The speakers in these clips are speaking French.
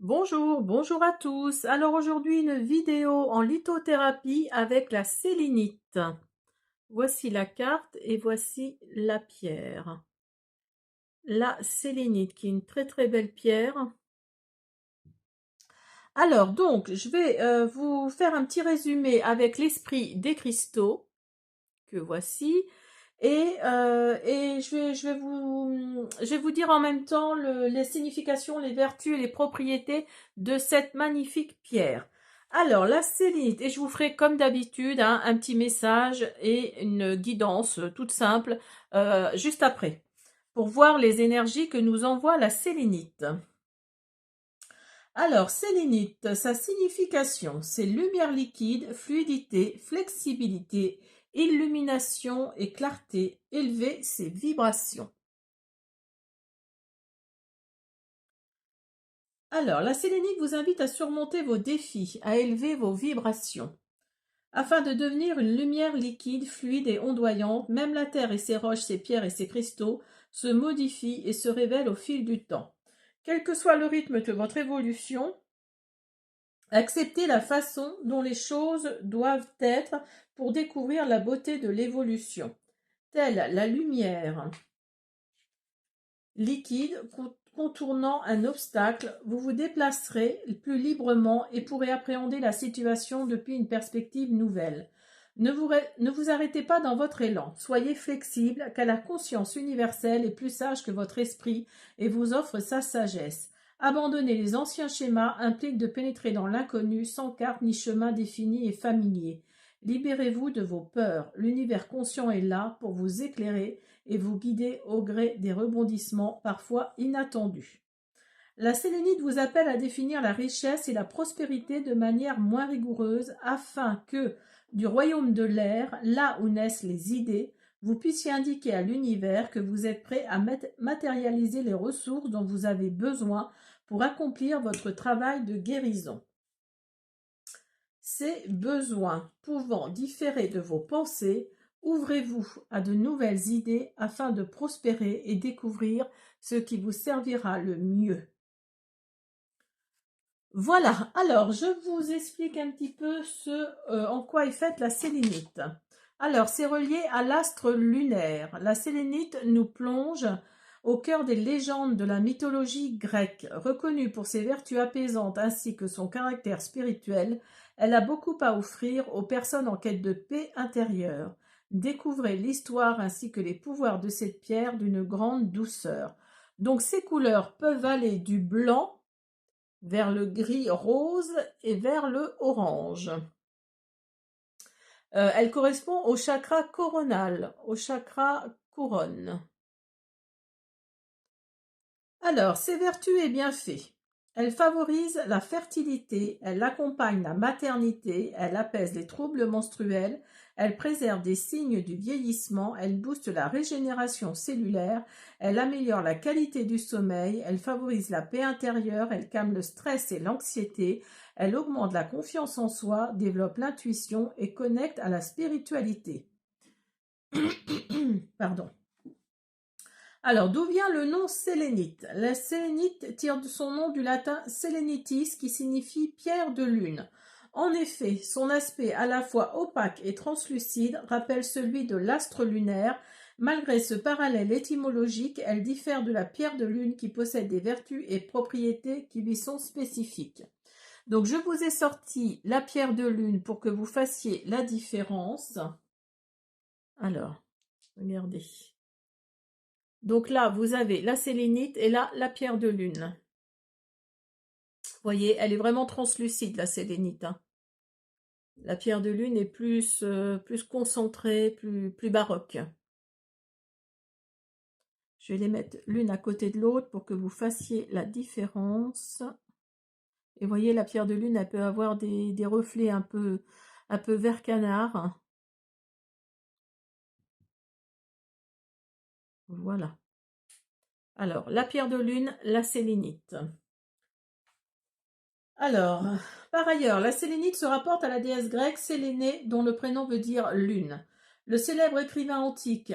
Bonjour, bonjour à tous. Alors aujourd'hui une vidéo en lithothérapie avec la sélénite. Voici la carte et voici la pierre. La sélénite qui est une très très belle pierre. Alors donc je vais vous faire un petit résumé avec l'esprit des cristaux que voici. Et je vais vous dire en même temps les significations, les vertus et les propriétés de cette magnifique pierre. Alors, la sélénite, et je vous ferai comme d'habitude un petit message et une guidance toute simple juste après, pour voir les énergies que nous envoie la sélénite. Alors, sélénite, sa signification, c'est lumière liquide, fluidité, flexibilité, illumination et clarté. Élever ses vibrations. Alors, la sélénite vous invite à surmonter vos défis, à élever vos vibrations. Afin de devenir une lumière liquide, fluide et ondoyante, même la terre et ses roches, ses pierres et ses cristaux se modifient et se révèlent au fil du temps. Quel que soit le rythme de votre évolution, acceptez la façon dont les choses doivent être pour découvrir la beauté de l'évolution. Telle la lumière liquide contournant un obstacle, vous vous déplacerez plus librement et pourrez appréhender la situation depuis une perspective nouvelle. Ne vous arrêtez pas dans votre élan, soyez flexible car la conscience universelle est plus sage que votre esprit et vous offre sa sagesse. Abandonner les anciens schémas implique de pénétrer dans l'inconnu sans carte ni chemin défini et familier. Libérez-vous de vos peurs, l'univers conscient est là pour vous éclairer et vous guider au gré des rebondissements parfois inattendus. La sélénite vous appelle à définir la richesse et la prospérité de manière moins rigoureuse afin que, du royaume de l'air, là où naissent les idées, vous puissiez indiquer à l'univers que vous êtes prêt à matérialiser les ressources dont vous avez besoin pour accomplir votre travail de guérison. Ces besoins pouvant différer de vos pensées, ouvrez-vous à de nouvelles idées afin de prospérer et découvrir ce qui vous servira le mieux. Voilà, alors je vous explique un petit peu en quoi est faite la sélénite. Alors, c'est relié à l'astre lunaire. La sélénite nous plonge au cœur des légendes de la mythologie grecque. Reconnue pour ses vertus apaisantes ainsi que son caractère spirituel, elle a beaucoup à offrir aux personnes en quête de paix intérieure. Découvrez l'histoire ainsi que les pouvoirs de cette pierre d'une grande douceur. Donc, ces couleurs peuvent aller du blanc vers le gris rose et vers le orange. Elle correspond au chakra coronal, au chakra couronne. Alors, ses vertus et bienfaits. Elle favorise la fertilité, elle accompagne la maternité, elle apaise les troubles menstruels, elle préserve des signes du vieillissement, elle booste la régénération cellulaire, elle améliore la qualité du sommeil, elle favorise la paix intérieure, elle calme le stress et l'anxiété, elle augmente la confiance en soi, développe l'intuition et connecte à la spiritualité. Pardon. Alors, d'où vient le nom sélénite? La sélénite tire de son nom du latin selenitis qui signifie pierre de lune. En effet, son aspect à la fois opaque et translucide rappelle celui de l'astre lunaire. Malgré ce parallèle étymologique, elle diffère de la pierre de lune qui possède des vertus et propriétés qui lui sont spécifiques. Donc, je vous ai sorti la pierre de lune pour que vous fassiez la différence. Alors, regardez. Donc là, vous avez la sélénite et là, la pierre de lune. Vous voyez, elle est vraiment translucide, la sélénite. Hein. La pierre de lune est plus concentrée, plus baroque. Je vais les mettre l'une à côté de l'autre pour que vous fassiez la différence. Et vous voyez, la pierre de lune, elle peut avoir des reflets un peu vert canard. Voilà. Alors, la pierre de lune, la sélénite. Alors, par ailleurs, la sélénite se rapporte à la déesse grecque Sélénée, dont le prénom veut dire lune. Le célèbre écrivain antique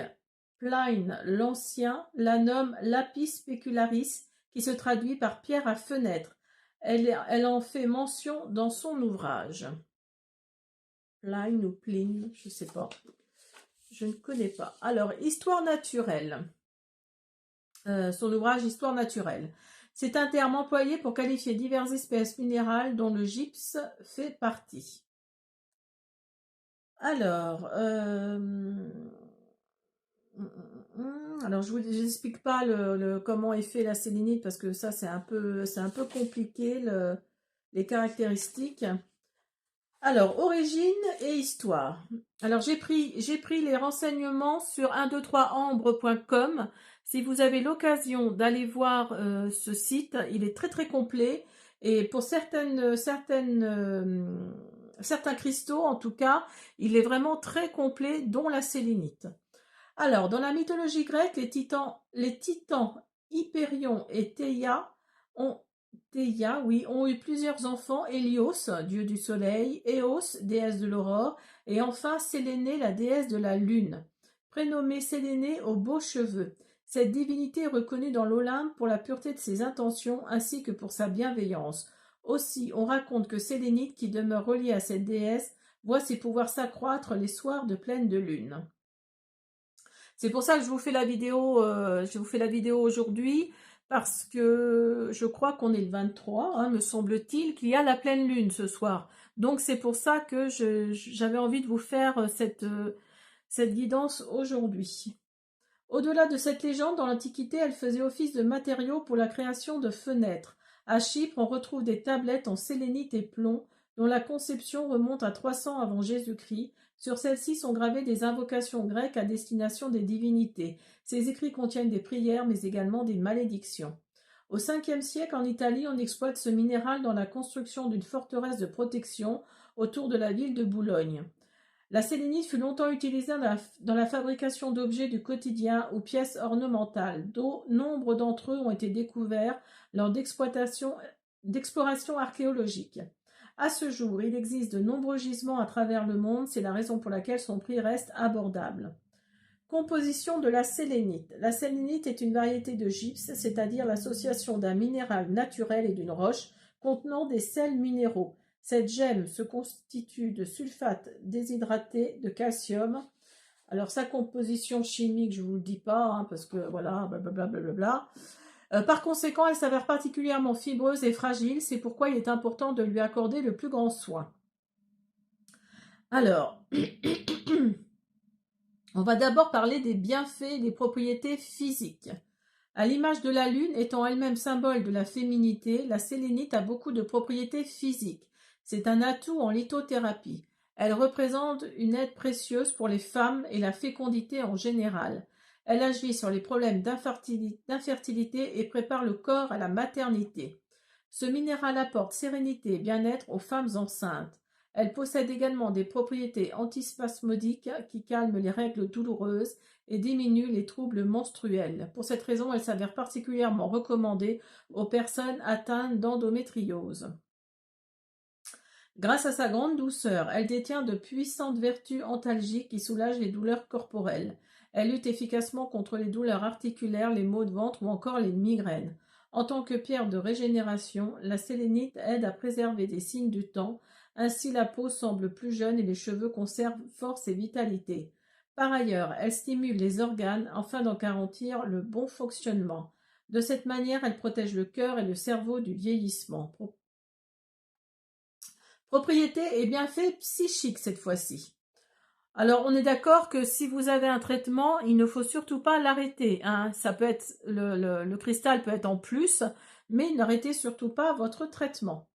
Pline l'Ancien la nomme lapis specularis, qui se traduit par pierre à fenêtre. Elle en fait mention dans son ouvrage. Pline ou Pline, je ne sais pas. Je ne connais pas. Alors, Histoire naturelle. Son ouvrage Histoire naturelle. C'est un terme employé pour qualifier diverses espèces minérales dont le gypse fait partie. Alors, alors je vous explique pas comment est fait la sélénite parce que ça c'est un peu compliqué les caractéristiques. Alors, origine et histoire. Alors, j'ai pris les renseignements sur 123ambre.com. Si vous avez l'occasion d'aller voir ce site, il est très très complet. Et pour certains cristaux, en tout cas, il est vraiment très complet, dont la sélénite. Alors, dans la mythologie grecque, les titans Hyperion et ont eu plusieurs enfants: Hélios, dieu du soleil; Éos, déesse de l'aurore; et enfin Sélénée, la déesse de la lune. Prénommée Sélénée aux beaux cheveux, cette divinité est reconnue dans l'Olympe pour la pureté de ses intentions ainsi que pour sa bienveillance. Aussi, on raconte que Sélénite, qui demeure reliée à cette déesse, voit ses pouvoirs s'accroître les soirs de pleine de lune. C'est pour ça que je vous fais la vidéo, aujourd'hui, parce que je crois qu'on est le 23, hein, me semble-t-il, qu'il y a la pleine lune ce soir. Donc c'est pour ça que j'avais envie de vous faire cette guidance aujourd'hui. Au-delà de cette légende, dans l'Antiquité, elle faisait office de matériau pour la création de fenêtres. À Chypre, on retrouve des tablettes en sélénite et plomb, dont la conception remonte à 300 avant Jésus-Christ. Sur celles-ci sont gravées des invocations grecques à destination des divinités. Ces écrits contiennent des prières, mais également des malédictions. Au 5e siècle, en Italie, on exploite ce minéral dans la construction d'une forteresse de protection autour de la ville de Boulogne. La sélénite fut longtemps utilisée dans la fabrication d'objets du quotidien ou pièces ornementales, dont nombre d'entre eux ont été découverts lors d'explorations archéologiques. À ce jour, il existe de nombreux gisements à travers le monde, c'est la raison pour laquelle son prix reste abordable. Composition de la sélénite. La sélénite est une variété de gypse, c'est-à-dire l'association d'un minéral naturel et d'une roche contenant des sels minéraux. Cette gemme se constitue de sulfate déshydraté de calcium. Alors sa composition chimique, je ne vous le dis pas, hein, parce que voilà, blablabla. Par conséquent, elle s'avère particulièrement fibreuse et fragile, c'est pourquoi il est important de lui accorder le plus grand soin. Alors, on va d'abord parler des bienfaits et des propriétés physiques. À l'image de la lune, étant elle-même symbole de la féminité, la sélénite a beaucoup de propriétés physiques. C'est un atout en lithothérapie. Elle représente une aide précieuse pour les femmes et la fécondité en général. Elle agit sur les problèmes d'infertilité et prépare le corps à la maternité. Ce minéral apporte sérénité et bien-être aux femmes enceintes. Elle possède également des propriétés antispasmodiques qui calment les règles douloureuses et diminuent les troubles menstruels. Pour cette raison, elle s'avère particulièrement recommandée aux personnes atteintes d'endométriose. Grâce à sa grande douceur, elle détient de puissantes vertus antalgiques qui soulagent les douleurs corporelles. Elle lutte efficacement contre les douleurs articulaires, les maux de ventre ou encore les migraines. En tant que pierre de régénération, la sélénite aide à préserver des signes du temps. Ainsi, la peau semble plus jeune et les cheveux conservent force et vitalité. Par ailleurs, elle stimule les organes afin d'en garantir le bon fonctionnement. De cette manière, elle protège le cœur et le cerveau du vieillissement. Propriété et bienfaits psychiques cette fois-ci. Alors, on est d'accord que si vous avez un traitement, il ne faut surtout pas l'arrêter, hein. Ça peut être le cristal peut être en plus, mais n'arrêtez surtout pas votre traitement.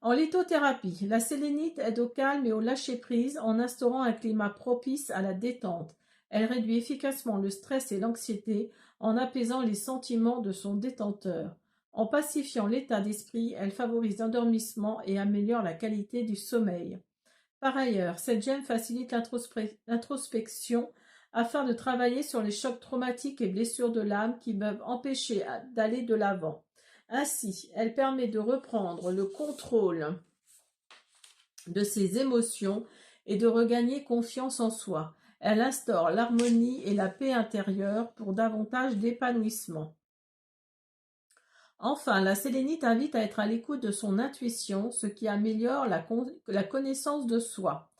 En lithothérapie, la sélénite aide au calme et au lâcher-prise en instaurant un climat propice à la détente. Elle réduit efficacement le stress et l'anxiété en apaisant les sentiments de son détenteur. En pacifiant l'état d'esprit, elle favorise l'endormissement et améliore la qualité du sommeil. Par ailleurs, cette gemme facilite l'introspection afin de travailler sur les chocs traumatiques et blessures de l'âme qui peuvent empêcher d'aller de l'avant. Ainsi, elle permet de reprendre le contrôle de ses émotions et de regagner confiance en soi. Elle instaure l'harmonie et la paix intérieure pour davantage d'épanouissement. Enfin, la sélénite invite à être à l'écoute de son intuition, ce qui améliore la connaissance de soi.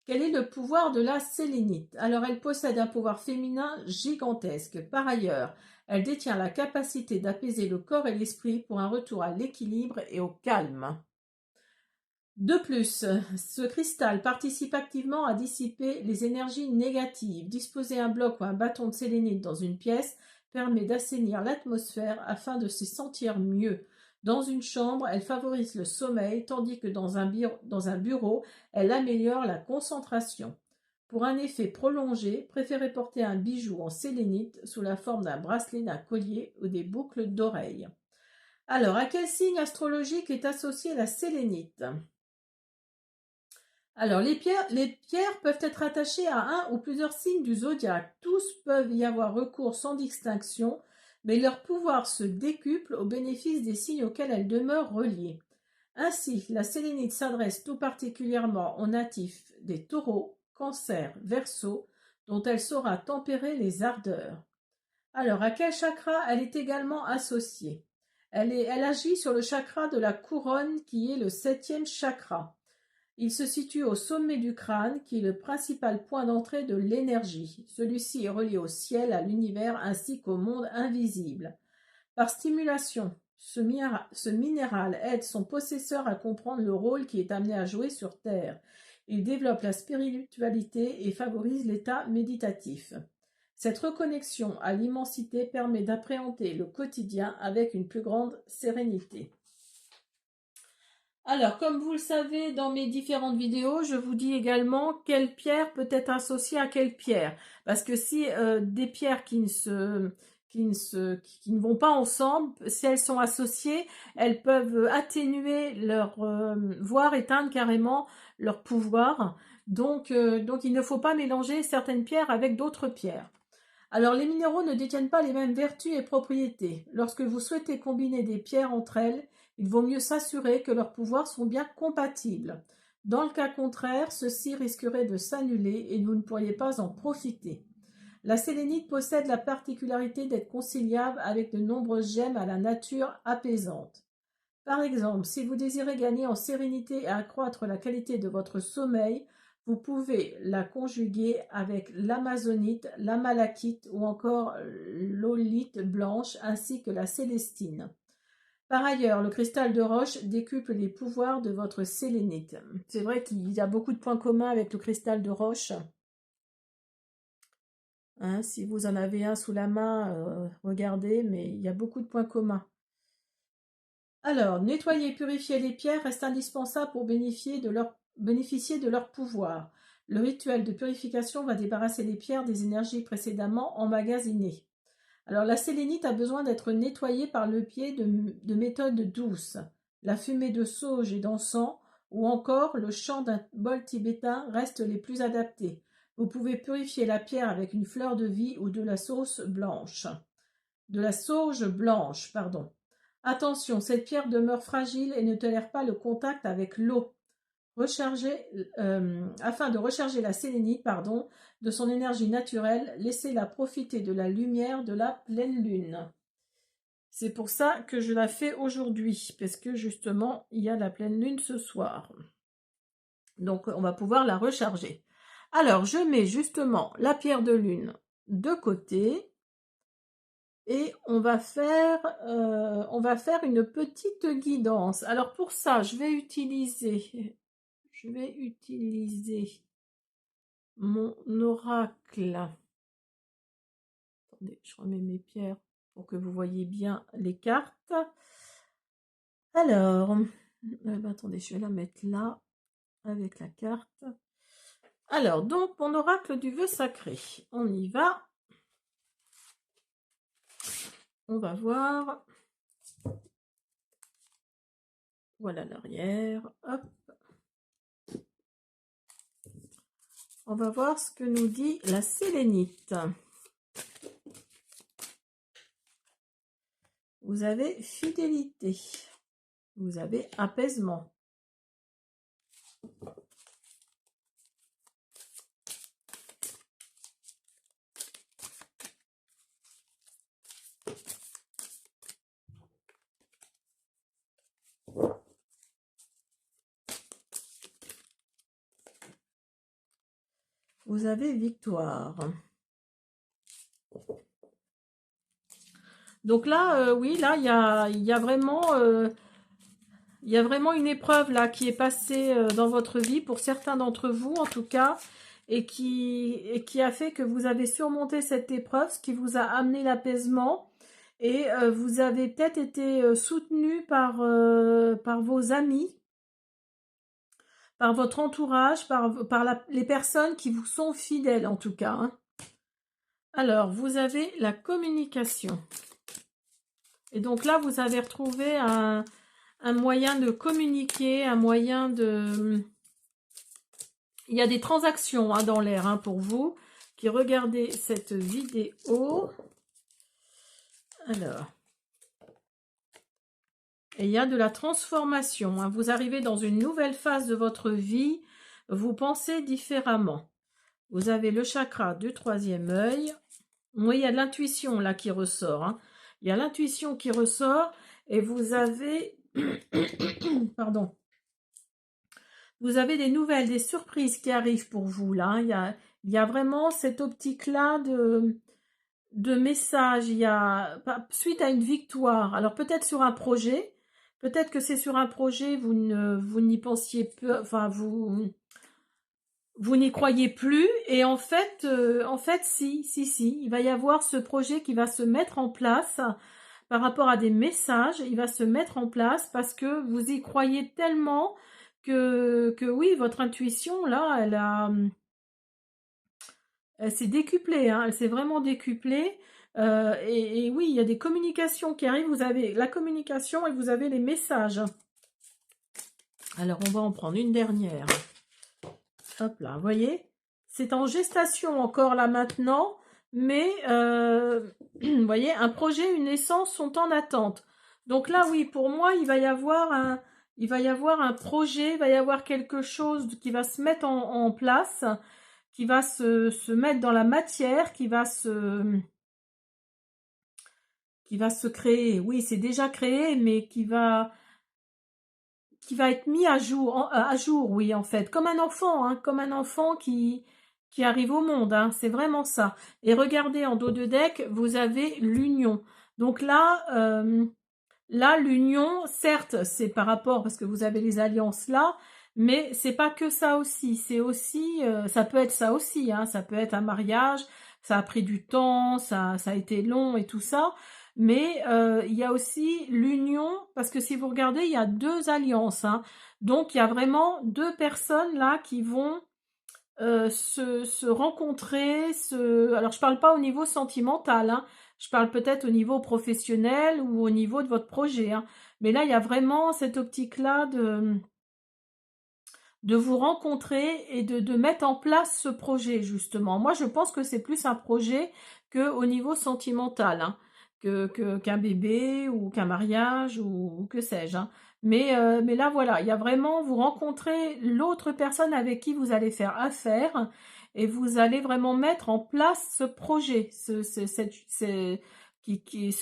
Quel est le pouvoir de la sélénite? Alors, elle possède un pouvoir féminin gigantesque. Par ailleurs, elle détient la capacité d'apaiser le corps et l'esprit pour un retour à l'équilibre et au calme. De plus, ce cristal participe activement à dissiper les énergies négatives. Disposer un bloc ou un bâton de sélénite dans une pièce permet d'assainir l'atmosphère afin de se sentir mieux. Dans une chambre, elle favorise le sommeil, tandis que dans un bureau, elle améliore la concentration. Pour un effet prolongé, préférez porter un bijou en sélénite sous la forme d'un bracelet, d'un collier ou des boucles d'oreilles. Alors, à quel signe astrologique est associée la sélénite? Alors, les pierres peuvent être attachées à un ou plusieurs signes du zodiaque. Tous peuvent y avoir recours sans distinction, mais leur pouvoir se décuple au bénéfice des signes auxquels elles demeurent reliées. Ainsi, la sélénite s'adresse tout particulièrement aux natifs des taureaux, cancers, verseaux, dont elle saura tempérer les ardeurs. Alors, à quel chakra elle est également associée? Elle agit sur le chakra de la couronne qui est le 7e chakra. Il se situe au sommet du crâne, qui est le principal point d'entrée de l'énergie. Celui-ci est relié au ciel, à l'univers ainsi qu'au monde invisible. Par stimulation, ce minéral aide son possesseur à comprendre le rôle qui est amené à jouer sur Terre. Il développe la spiritualité et favorise l'état méditatif. Cette reconnexion à l'immensité permet d'appréhender le quotidien avec une plus grande sérénité. Alors, comme vous le savez, dans mes différentes vidéos, je vous dis également quelle pierre peut être associée à quelle pierre. Parce que si des pierres qui ne vont pas ensemble, si elles sont associées, elles peuvent atténuer voire éteindre carrément leur pouvoir. Donc, il ne faut pas mélanger certaines pierres avec d'autres pierres. Alors, les minéraux ne détiennent pas les mêmes vertus et propriétés. Lorsque vous souhaitez combiner des pierres entre elles, il vaut mieux s'assurer que leurs pouvoirs sont bien compatibles. Dans le cas contraire, ceux-ci risqueraient de s'annuler et vous ne pourriez pas en profiter. La sélénite possède la particularité d'être conciliable avec de nombreuses gemmes à la nature apaisante. Par exemple, si vous désirez gagner en sérénité et accroître la qualité de votre sommeil, vous pouvez la conjuguer avec l'amazonite, la malachite ou encore l'olite blanche ainsi que la célestine. Par ailleurs, le cristal de roche décuple les pouvoirs de votre sélénite. C'est vrai qu'il y a beaucoup de points communs avec le cristal de roche. Hein, si vous en avez un sous la main, regardez, mais il y a beaucoup de points communs. Alors, nettoyer et purifier les pierres reste indispensable pour bénéficier de leur pouvoir. Le rituel de purification va débarrasser les pierres des énergies précédemment emmagasinées. Alors, la sélénite a besoin d'être nettoyée par le biais de méthodes douces. La fumée de sauge et d'encens ou encore le chant d'un bol tibétain restent les plus adaptés. Vous pouvez purifier la pierre avec une fleur de vie ou de la sauge blanche. Attention, cette pierre demeure fragile et ne tolère pas le contact avec l'eau. Afin de recharger la sélénite, de son énergie naturelle, laissez-la profiter de la lumière de la pleine lune. C'est pour ça que je la fais aujourd'hui, parce que justement, il y a la pleine lune ce soir. Donc, on va pouvoir la recharger. Alors, je mets justement la pierre de lune de côté. Et on va faire une petite guidance. Alors pour ça, je vais utiliser mon oracle. Attendez, je remets mes pierres pour que vous voyez bien les cartes. Alors, attendez, je vais la mettre là avec la carte. Alors, donc, mon oracle du vœu sacré. On y va. On va voir. Voilà l'arrière. Hop. On va voir ce que nous dit la sélénite. Vous avez fidélité. Vous avez apaisement. vous avez victoire. Donc là, oui, là, il y a vraiment une épreuve là qui est passée dans votre vie, pour certains d'entre vous en tout cas, et qui a fait que vous avez surmonté cette épreuve, ce qui vous a amené l'apaisement, et vous avez peut-être été soutenu par vos amis, par votre entourage, par les personnes qui vous sont fidèles en tout cas, hein. Alors, vous avez la communication. Et donc là, vous avez retrouvé un moyen de communiquer, un moyen de... Il y a des transactions hein, dans l'air hein, pour vous qui regardez cette vidéo. Alors, et il y a de la transformation. Hein. Vous arrivez dans une nouvelle phase de votre vie. Vous pensez différemment. Vous avez le chakra du 3e œil. Oui, il y a de l'intuition là qui ressort. Hein. Il y a l'intuition qui ressort et vous avez... Pardon. Vous avez des nouvelles, des surprises qui arrivent pour vous là. Hein. Il y a vraiment cette optique-là de messages. Il y a suite à une victoire. Alors peut-être sur un projet. Peut-être que c'est sur un projet, vous n'y pensiez peu, enfin vous n'y croyez plus, et en fait, si, il va y avoir ce projet qui va se mettre en place par rapport à des messages, il va se mettre en place parce que vous y croyez tellement que oui, votre intuition, là, elle s'est décuplée, hein, elle s'est vraiment décuplée, et oui, il y a des communications qui arrivent, vous avez la communication et vous avez les messages. Alors, on va en prendre une dernière. Hop là, vous voyez, c'est en gestation encore là maintenant, mais vous voyez, un projet, une naissance sont en attente. Donc là, oui, pour moi, il va y avoir un projet, il va y avoir quelque chose qui va se mettre en place, qui va se mettre dans la matière, qui va se créer. Oui, c'est déjà créé, mais qui va être mis à jour, oui, en fait, comme un enfant, hein, comme un enfant qui arrive au monde, hein, c'est vraiment ça. Et regardez, en dos de deck, vous avez l'union. Donc là, l'union, certes, c'est par rapport, parce que vous avez les alliances là, mais c'est pas que ça aussi, c'est aussi, ça peut être ça aussi, hein, ça peut être un mariage, ça a pris du temps, ça a été long et tout ça, mais il y a aussi l'union, parce que si vous regardez, il y a 2 alliances, hein, donc il y a vraiment 2 personnes là qui vont se rencontrer, alors je parle pas au niveau sentimental, hein, je parle peut-être au niveau professionnel ou au niveau de votre projet, hein, mais là il y a vraiment cette optique-là de vous rencontrer et de mettre en place ce projet, justement. Moi, je pense que c'est plus un projet qu'au niveau sentimental, hein, qu'un bébé ou qu'un mariage ou que sais-je. Hein. Mais là, voilà, il y a vraiment, vous rencontrez l'autre personne avec qui vous allez faire affaire et vous allez vraiment mettre en place ce projet, ce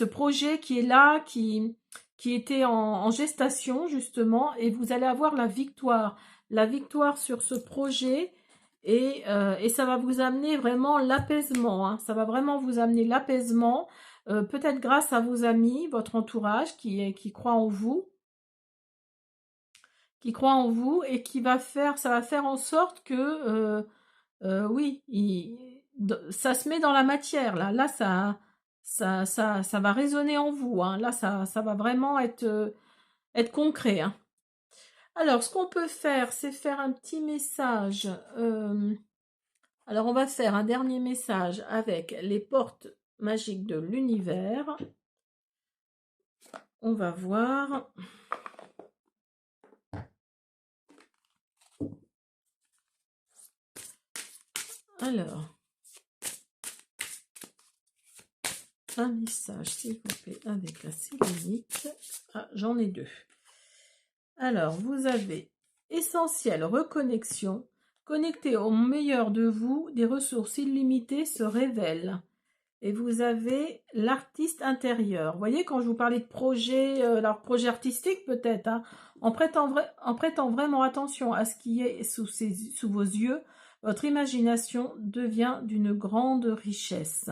projet qui est là, qui était en gestation, justement, et vous allez avoir la victoire sur ce projet, et ça va vous amener vraiment l'apaisement, hein. Ça va vraiment vous amener l'apaisement, peut-être grâce à vos amis, votre entourage qui croit en vous, et ça va faire en sorte que oui, ça se met dans la matière là, ça va résonner en vous, hein. Là ça va vraiment être concret, hein. Alors, ce qu'on peut faire, c'est faire un petit message. Alors, on va faire un dernier message avec les portes magiques de l'univers. On va voir. Alors, un message, s'il vous plaît, avec la sélénite. Ah, j'en ai 2. Alors, vous avez essentiel reconnexion. Connecté au meilleur de vous, des ressources illimitées se révèlent. Et vous avez l'artiste intérieur. Vous voyez, quand je vous parlais de projet, leur projet artistique peut-être, hein, en prêtant vraiment attention à ce qui est sous vos yeux, Votre imagination devient d'une grande richesse.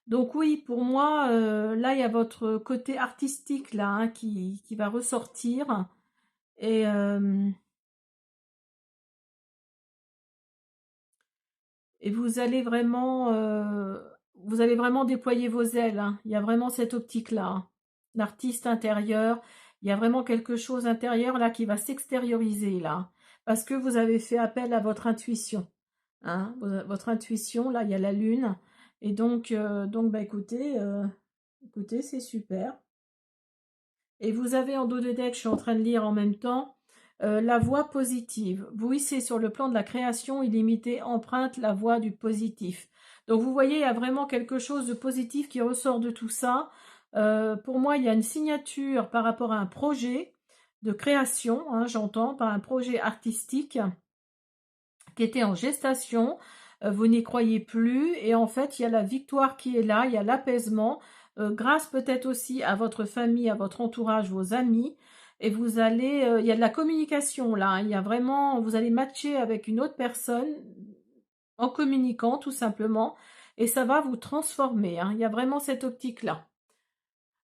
Donc oui, pour moi, là, il y a votre côté artistique là, hein, qui va ressortir. Et, et vous allez vraiment déployer vos ailes, hein. Il y a vraiment cette optique-là, hein. L'artiste intérieur, il y a vraiment quelque chose intérieur là qui va s'extérioriser là. Parce que vous avez fait appel à votre intuition, hein. Votre intuition, là, il y a la lune. Et donc bah, écoutez, c'est super. Et vous avez en dos de deck, je suis en train de lire en même temps, la voie positive. Vous hissez sur le plan de la création illimitée, emprunte la voie du positif. Donc vous voyez, il y a vraiment quelque chose de positif qui ressort de tout ça. Pour moi, il y a une signature par rapport à un projet de création, hein, j'entends, par un projet artistique qui était en gestation, vous n'y croyez plus, et en fait, il y a la victoire qui est là, il y a l'apaisement, grâce peut-être aussi à votre famille, à votre entourage, vos amis, et vous allez, il y a de la communication là, hein, il y a vraiment, vous allez matcher avec une autre personne en communiquant tout simplement, et ça va vous transformer, hein, il y a vraiment cette optique-là.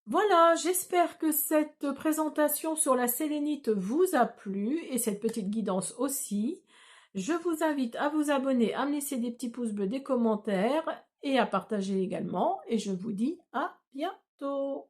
Voilà, j'espère que cette présentation sur la sélénite vous a plu et cette petite guidance aussi. Je vous invite à vous abonner, à me laisser des petits pouces bleus, des commentaires et à partager également. Et je vous dis à bientôt.